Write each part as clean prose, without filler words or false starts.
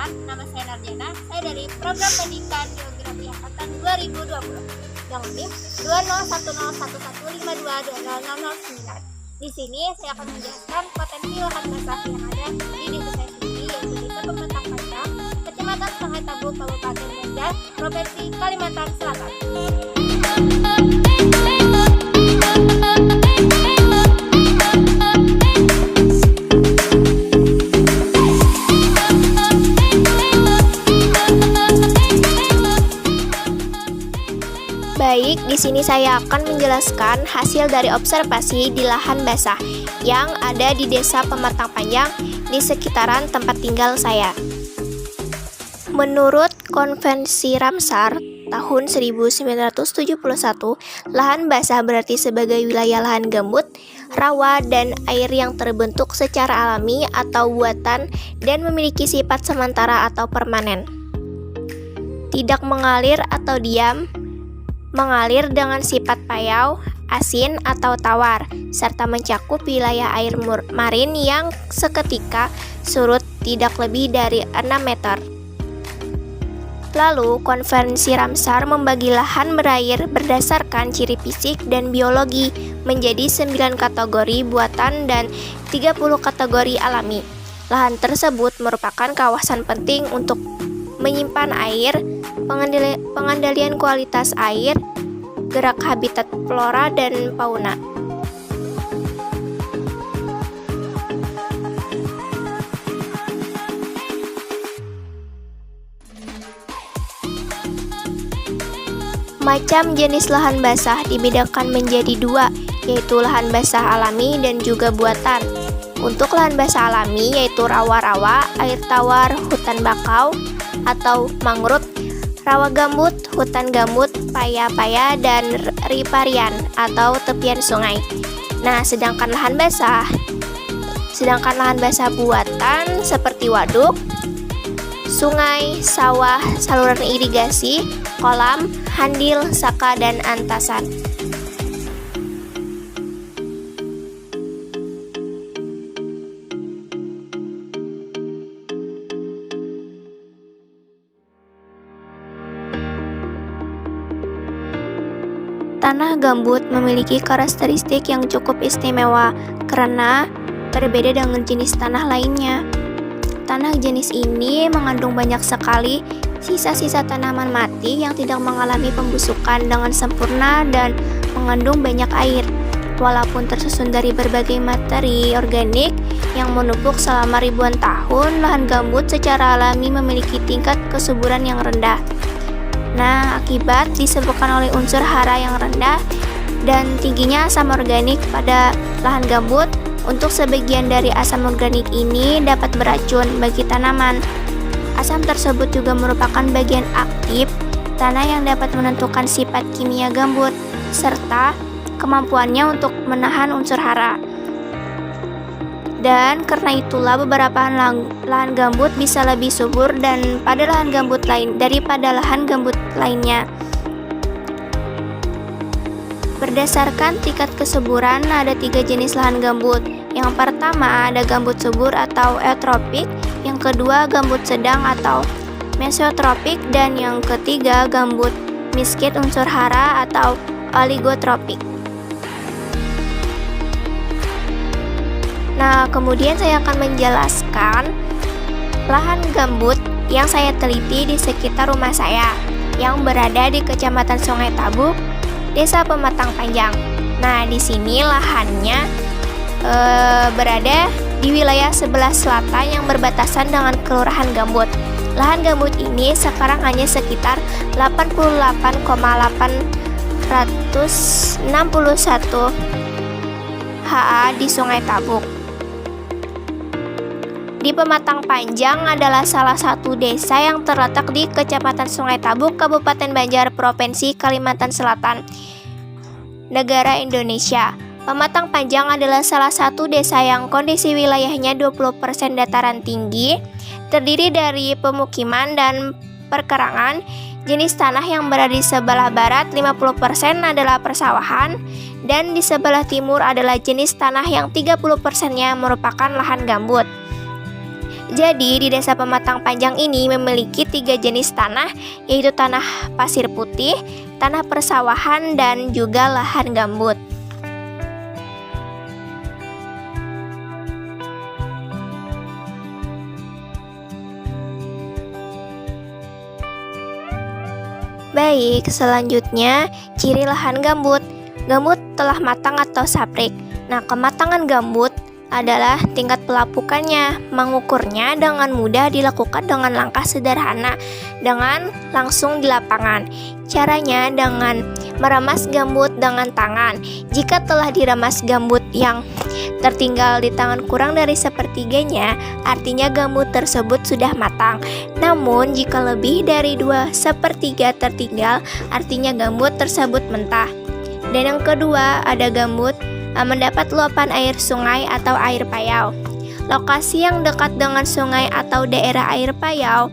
perkenalkan, nama saya Narjana. Saya dari Program Pendidikan Geografi Angkatan 2020 dengan NIM 2010115220009. Di sini saya akan menjelaskan potensi lahan basah yang ada di desa saya sendiri, yaitu Desa Pematang Panjang, Kecamatan Sungai Tabuk, Kabupaten Banjar, Provinsi Kalimantan Selatan. Baik, di sini saya akan menjelaskan hasil dari observasi di lahan basah yang ada di Desa Pematang Panjang di sekitaran tempat tinggal saya. Menurut Konvensi Ramsar tahun 1971, lahan basah berarti sebagai wilayah lahan gambut, rawa, dan air yang terbentuk secara alami atau buatan dan memiliki sifat sementara atau permanen. Tidak mengalir atau diam, mengalir dengan sifat payau, asin, atau tawar, serta mencakup wilayah air marin yang seketika surut tidak lebih dari 6 meter. Lalu, Konvensi Ramsar membagi lahan berair berdasarkan ciri fisik dan biologi menjadi 9 kategori buatan dan 30 kategori alami. Lahan tersebut merupakan kawasan penting untuk menyimpan air, pengendalian kualitas air, gerak habitat flora dan fauna. Macam jenis lahan basah dibedakan menjadi dua, yaitu lahan basah alami dan juga buatan. Untuk lahan basah alami yaitu rawa-rawa, air tawar, hutan bakau atau mangrove, rawa gambut, hutan gambut, paya-paya, dan riparian atau tepian sungai. Nah, sedangkan lahan basah buatan seperti waduk, sungai, sawah, saluran irigasi, kolam, handil, saka, dan antasan. Tanah gambut memiliki karakteristik yang cukup istimewa karena berbeda dengan jenis tanah lainnya. Tanah jenis ini mengandung banyak sekali sisa-sisa tanaman mati yang tidak mengalami pembusukan dengan sempurna dan mengandung banyak air. Walaupun tersusun dari berbagai materi organik yang menumpuk selama ribuan tahun, lahan gambut secara alami memiliki tingkat kesuburan yang rendah. Nah, akibat disebabkan oleh unsur hara yang rendah dan tingginya asam organik pada lahan gambut. Untuk sebagian dari asam organik ini dapat beracun bagi tanaman. Asam tersebut juga merupakan bagian aktif tanah yang dapat menentukan sifat kimia gambut serta kemampuannya untuk menahan unsur hara. Dan karena itulah beberapa lahan gambut bisa lebih subur dan pada lahan gambut lain daripada lahan gambut lainnya. Berdasarkan tingkat kesuburan ada 3 jenis lahan gambut. Yang pertama ada gambut subur atau eutropik, yang kedua gambut sedang atau mesotropik, dan yang ketiga gambut miskin unsur hara atau oligotropik. Nah, kemudian saya akan menjelaskan lahan gambut yang saya teliti di sekitar rumah saya yang berada di Kecamatan Sungai Tabuk, Desa Pematang Panjang. Nah, di sini lahannya berada di wilayah sebelah selatan yang berbatasan dengan Kelurahan Gambut. Lahan gambut ini sekarang hanya sekitar 88,861 ha di Sungai Tabuk. Di Pematang Panjang adalah salah satu desa yang terletak di Kecamatan Sungai Tabuk, Kabupaten Banjar, Provinsi Kalimantan Selatan, negara Indonesia. Pematang Panjang adalah salah satu desa yang kondisi wilayahnya 20% dataran tinggi, terdiri dari pemukiman dan perkerangan. Jenis tanah yang berada di sebelah barat 50% adalah persawahan, dan di sebelah timur adalah jenis tanah yang 30%-nya merupakan lahan gambut. Jadi di Desa Pematang Panjang ini memiliki 3 jenis tanah, yaitu tanah pasir putih, tanah persawahan, dan juga lahan gambut. Baik, selanjutnya ciri lahan gambut. Gambut telah matang atau saprik. Nah, kematangan gambut adalah tingkat pelapukannya. Mengukurnya dengan mudah dilakukan dengan langkah sederhana, dengan langsung di lapangan. Caranya dengan meremas gambut dengan tangan. Jika telah diremas gambut yang tertinggal di tangan kurang dari sepertiganya, artinya gambut tersebut sudah matang. Namun jika lebih dari 2/3 tertinggal, artinya gambut tersebut mentah. Dan yang kedua, ada gambut mendapat luapan air sungai atau air payau. Lokasi yang dekat dengan sungai atau daerah air payau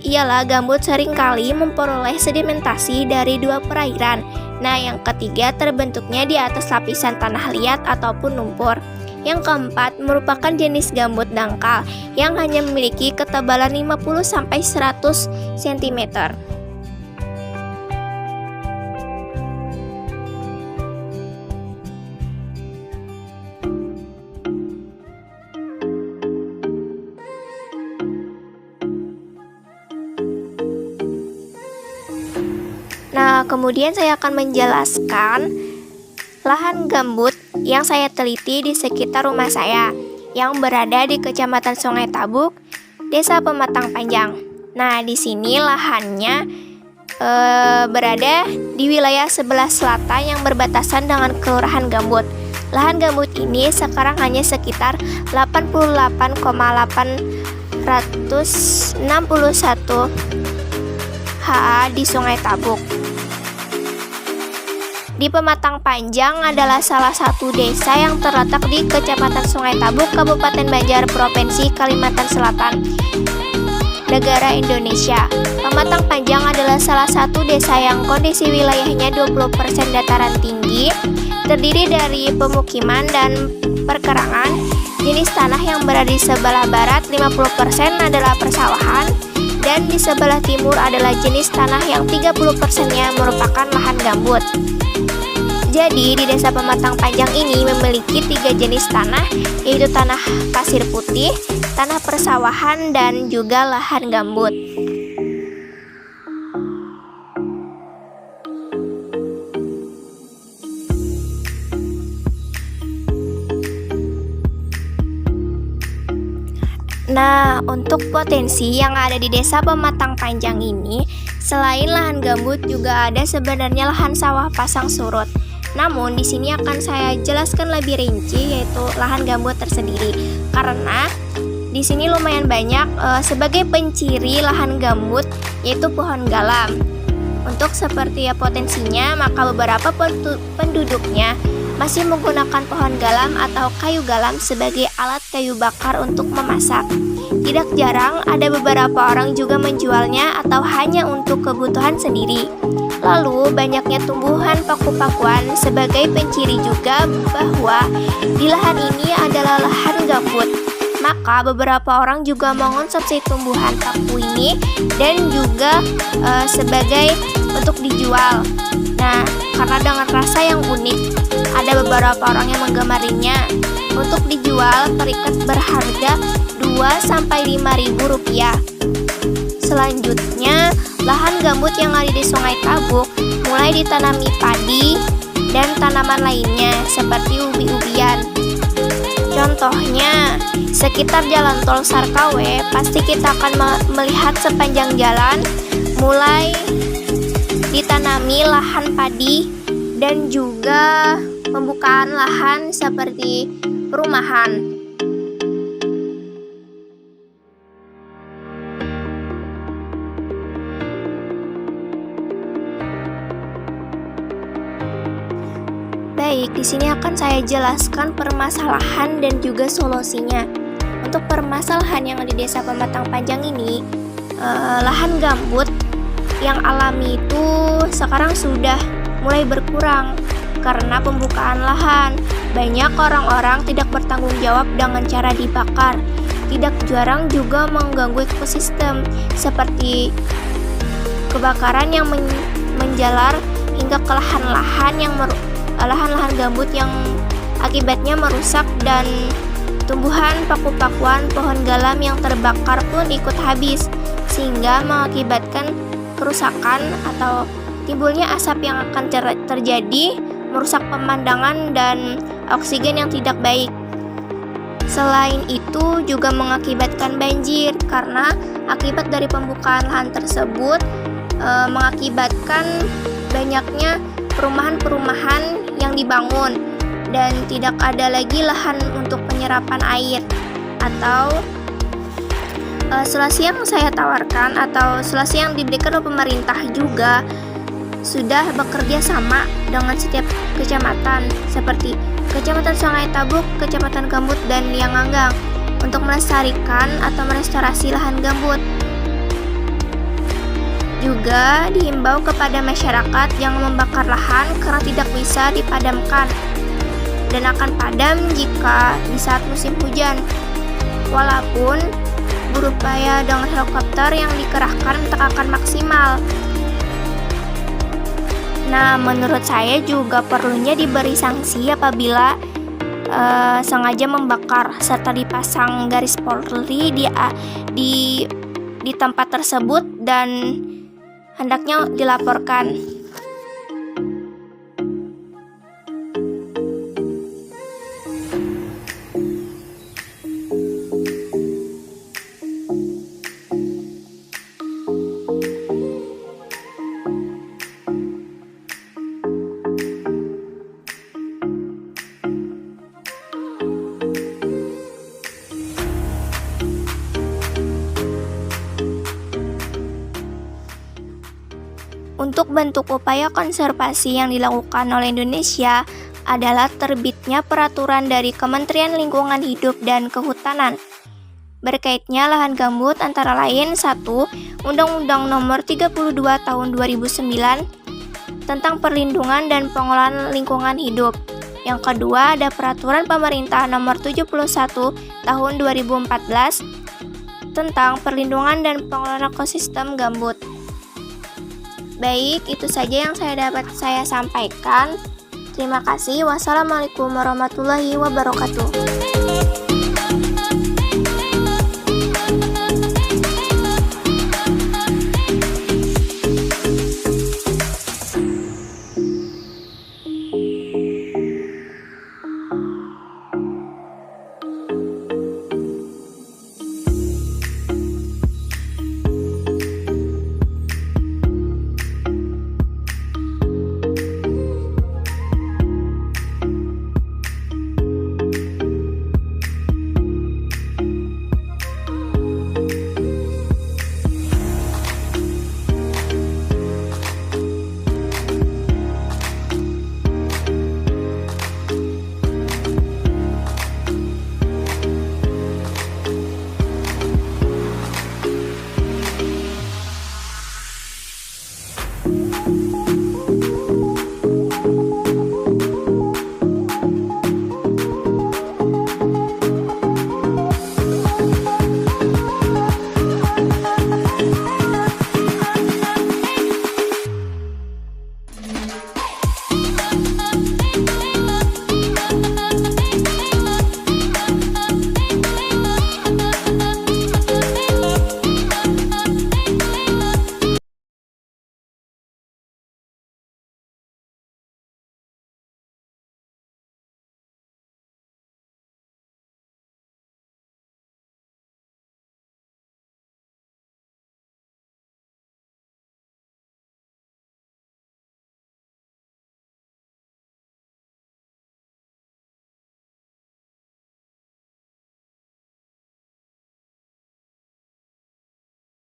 ialah gambut seringkali memperoleh sedimentasi dari 2 perairan. Nah, yang ketiga, terbentuknya di atas lapisan tanah liat ataupun lumpur. Yang keempat, merupakan jenis gambut dangkal yang hanya memiliki ketebalan 50-100 cm. Nah, kemudian saya akan menjelaskan lahan gambut yang saya teliti di sekitar rumah saya yang berada di Kecamatan Sungai Tabuk, Desa Pematang Panjang. Nah, di sini lahannya berada di wilayah sebelah selatan yang berbatasan dengan Kelurahan Gambut. Lahan gambut ini sekarang hanya sekitar 88,861 ha di Sungai Tabuk. Di Pematang Panjang adalah salah satu desa yang terletak di Kecamatan Sungai Tabuk, Kabupaten Banjar, Provinsi Kalimantan Selatan, negara Indonesia. Pematang Panjang adalah salah satu desa yang kondisi wilayahnya 20% dataran tinggi, terdiri dari pemukiman dan perkerangan. Jenis tanah yang berada di sebelah barat 50% adalah persawahan, dan di sebelah timur adalah jenis tanah yang 30%-nya merupakan lahan gambut. Jadi di Desa Pematang Panjang ini memiliki 3 jenis tanah, yaitu tanah pasir putih, tanah persawahan, dan juga lahan gambut. Nah, untuk potensi yang ada di Desa Pematang Panjang ini, selain lahan gambut juga ada sebenarnya lahan sawah pasang surut. Namun di sini akan saya jelaskan lebih rinci, yaitu lahan gambut tersendiri, karena di sini lumayan banyak sebagai penciri lahan gambut, yaitu pohon galam. Untuk seperti potensinya, maka beberapa penduduknya masih menggunakan pohon galam atau kayu galam sebagai alat kayu bakar untuk memasak. Tidak jarang ada beberapa orang juga menjualnya atau hanya untuk kebutuhan sendiri. Lalu banyaknya tumbuhan paku-pakuan sebagai penciri juga bahwa di lahan ini adalah lahan gambut. Maka beberapa orang juga mengonsumsi tumbuhan paku ini dan juga sebagai untuk dijual. Nah, karena dengan rasa yang unik, ada beberapa orang yang menggemarinya. Untuk dijual per ikat berharga 2-5 ribu rupiah. Selanjutnya, lahan gambut yang ada di Sungai Tabuk mulai ditanami padi dan tanaman lainnya seperti ubi-ubian. Contohnya, sekitar jalan tol Sarkawe, pasti kita akan melihat sepanjang jalan mulai ditanami lahan padi dan juga pembukaan lahan seperti perumahan. Baik, di sini akan saya jelaskan permasalahan dan juga solusinya. Untuk permasalahan yang ada di Desa Pematang Panjang ini, lahan gambut yang alami itu sekarang sudah mulai berkurang karena pembukaan lahan. Banyak orang-orang tidak bertanggung jawab dengan cara dibakar. tidak jarang juga mengganggu ekosistem seperti kebakaran yang menjalar hingga ke lahan-lahan gambut yang akibatnya merusak, dan tumbuhan paku-pakuan pohon galam yang terbakar pun ikut habis, sehingga mengakibatkan kerusakan atau timbulnya asap yang akan terjadi, merusak pemandangan dan oksigen yang tidak baik. Selain itu juga mengakibatkan banjir, karena akibat dari pembukaan lahan tersebut mengakibatkan banyaknya perumahan-perumahan yang dibangun dan tidak ada lagi lahan untuk penyerapan air. Atau solusi yang saya tawarkan atau solusi yang diberikan oleh pemerintah juga sudah bekerja sama dengan setiap kecamatan seperti Kecamatan Sungai Tabuk, Kecamatan Gambut, dan Lianganggang untuk melestarikan atau merestorasi lahan gambut. Juga dihimbau kepada masyarakat yang membakar lahan karena tidak bisa dipadamkan dan akan padam jika di saat musim hujan. Walaupun berupaya dengan helikopter yang dikerahkan tak akan maksimal. Nah, menurut saya juga perlunya diberi sanksi apabila sengaja membakar serta dipasang garis polri di tempat tersebut dan hendaknya dilaporkan. Untuk bentuk upaya konservasi yang dilakukan oleh Indonesia adalah terbitnya peraturan dari Kementerian Lingkungan Hidup dan Kehutanan. Berkaitnya lahan gambut antara lain 1. Undang-Undang Nomor 32 Tahun 2009 tentang perlindungan dan pengelolaan lingkungan hidup. Yang kedua ada Peraturan Pemerintah Nomor 71 Tahun 2014 tentang perlindungan dan pengelolaan ekosistem gambut. Baik, itu saja yang dapat saya sampaikan. Terima kasih. Wassalamualaikum warahmatullahi wabarakatuh.